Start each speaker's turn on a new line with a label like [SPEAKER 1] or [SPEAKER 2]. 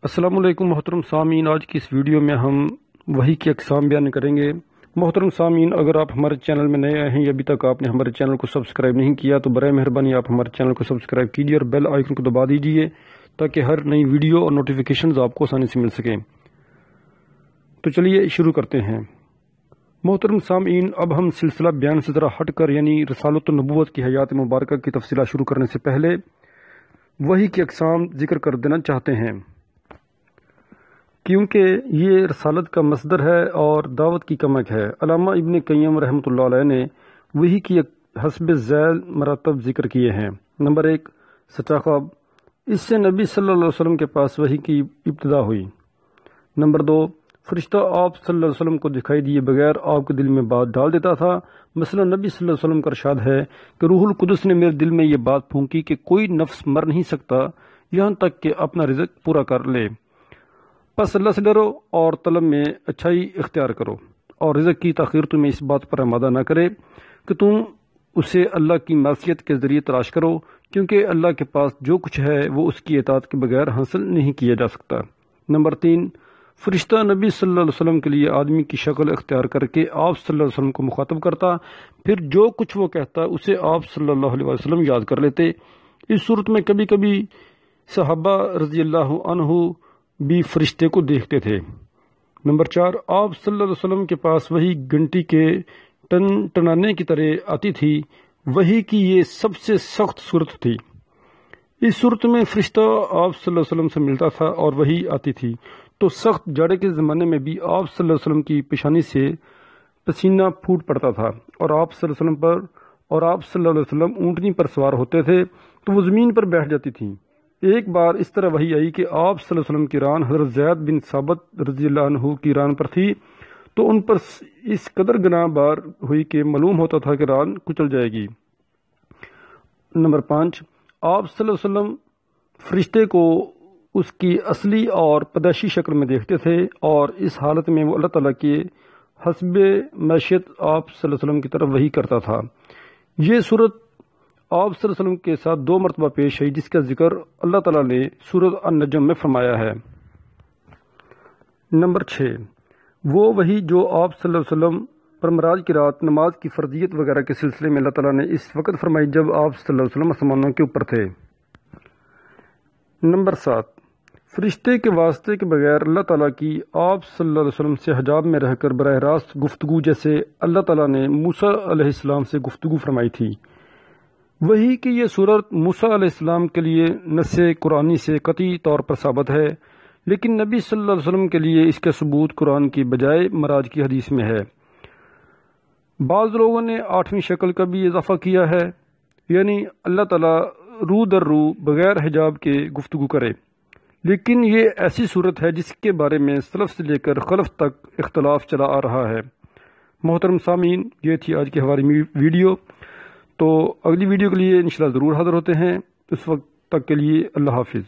[SPEAKER 1] السلام علیکم محترم سامعین، آج کی اس ویڈیو میں ہم وحی کی اقسام بیان کریں گے۔ محترم سامعین، اگر آپ ہمارے چینل میں نئے آئے ہیں یا ابھی تک آپ نے ہمارے چینل کو سبسکرائب نہیں کیا تو برائے مہربانی آپ ہمارے چینل کو سبسکرائب کیجیے اور بیل آئیکن کو دبا دیجیے تاکہ ہر نئی ویڈیو اور نوٹیفیکیشنز آپ کو آسانی سے مل سکیں۔ تو چلیے شروع کرتے ہیں۔ محترم سامعین، اب ہم سلسلہ بیان سے ذرا ہٹ کر یعنی رسالت النبوت کی حیات مبارکہ کی تفصیلات شروع کرنے سے پہلے وحی کی اقسام ذکر کر دینا چاہتے ہیں، کیونکہ یہ رسالت کا مصدر ہے اور دعوت کی کمک ہے۔ علامہ ابن قیم رحمۃ اللہ علیہ نے وحی کی حسب ذیل مراتب ذکر کیے ہیں۔ نمبر 1، سچا خواب، اس سے نبی صلی اللہ علیہ وسلم کے پاس وحی کی ابتدا ہوئی۔ نمبر 2، فرشتہ آپ صلی اللہ علیہ وسلم کو دکھائی دیے بغیر آپ کے دل میں بات ڈال دیتا تھا۔ مثلا نبی صلی اللہ علیہ وسلم کا ارشاد ہے کہ روح القدس نے میرے دل میں یہ بات پھونکی کہ کوئی نفس مر نہیں سکتا یہاں تک کہ اپنا رزق پورا کر لے، پس اللہ سے ڈرو اور طلب میں اچھائی اختیار کرو، اور رزق کی تاخیر تمہیں اس بات پر آمادہ نہ کرے کہ تم اسے اللہ کی معصیت کے ذریعے تلاش کرو، کیونکہ اللہ کے پاس جو کچھ ہے وہ اس کی اطاعت کے بغیر حاصل نہیں کیا جا سکتا۔ نمبر 3، فرشتہ نبی صلی اللہ علیہ وسلم کے لیے آدمی کی شکل اختیار کر کے آپ صلی اللہ علیہ وسلم کو مخاطب کرتا، پھر جو کچھ وہ کہتا اسے آپ صلی اللہ علیہ وسلم یاد کر لیتے۔ اس صورت میں کبھی کبھی صحابہ رضی اللہ عنہ بھی فرشتے کو دیکھتے تھے۔ نمبر 4، آپ صلی اللہ علیہ وسلم کے پاس وہی گھنٹی کے ٹن ٹنانے کی طرح آتی تھی۔ وحی کی یہ سب سے سخت صورت تھی۔ اس صورت میں فرشتہ آپ صلی اللہ علیہ وسلم سے ملتا تھا اور وحی آتی تھی تو سخت جاڑے کے زمانے میں بھی آپ صلی اللہ علیہ وسلم کی پیشانی سے پسینہ پھوٹ پڑتا تھا، اور آپ صلی اللہ علیہ وسلم اونٹنی پر سوار ہوتے تھے تو وہ زمین پر بیٹھ جاتی تھیں۔ ایک بار اس طرح وحی آئی کہ آپ صلی اللہ علیہ وسلم کی ران حضرت زید بن ثابت رضی اللہ عنہ کی ران پر تھی، تو ان پر اس قدر گناہ بار ہوئی کہ معلوم ہوتا تھا کہ ران کچل جائے گی۔ نمبر 5، آپ صلی اللہ علیہ وسلم فرشتے کو اس کی اصلی اور پیدائشی شکل میں دیکھتے تھے، اور اس حالت میں وہ اللہ تعالیٰ کے حسب معیشت آپ صلی اللہ علیہ وسلم کی طرف وحی کرتا تھا۔ یہ صورت آپ صلی اللہ علیہ وسلم کے ساتھ 2 مرتبہ پیش آئی، جس کا ذکر اللہ تعالیٰ نے سورۃ النجم میں فرمایا ہے۔ نمبر 6، وہ وحی جو آپ صلی اللہ علیہ وسلم پر معراج کی رات نماز کی فرضیت وغیرہ کے سلسلے میں اللہ تعالیٰ نے اس وقت فرمائی جب آپ صلی اللہ علیہ وسلم آسمانوں کے اوپر تھے۔ نمبر 7، فرشتے کے واسطے کے بغیر اللہ تعالیٰ کی آپ صلی اللہ علیہ وسلم سے حجاب میں رہ کر براہ راست گفتگو، جیسے اللہ تعالیٰ نے موسیٰ علیہ السلام سے گفتگو فرمائی تھی۔ وحی کی یہ صورت موسیٰ علیہ السلام کے لیے نص قرآنی سے قطعی طور پر ثابت ہے، لیکن نبی صلی اللہ علیہ وسلم کے لیے اس کا ثبوت قرآن کی بجائے معراج کی حدیث میں ہے۔ بعض لوگوں نے 8ویں شکل کا بھی اضافہ کیا ہے، یعنی اللہ تعالیٰ رو در رو بغیر حجاب کے گفتگو کرے، لیکن یہ ایسی صورت ہے جس کے بارے میں سلف سے لے کر خلف تک اختلاف چلا آ رہا ہے۔ محترم سامعین، یہ تھی آج کی ہماری ویڈیو، تو اگلی ویڈیو کے لیے انشاءاللہ ضرور حاضر ہوتے ہیں۔ اس وقت تک کے لیے اللہ حافظ۔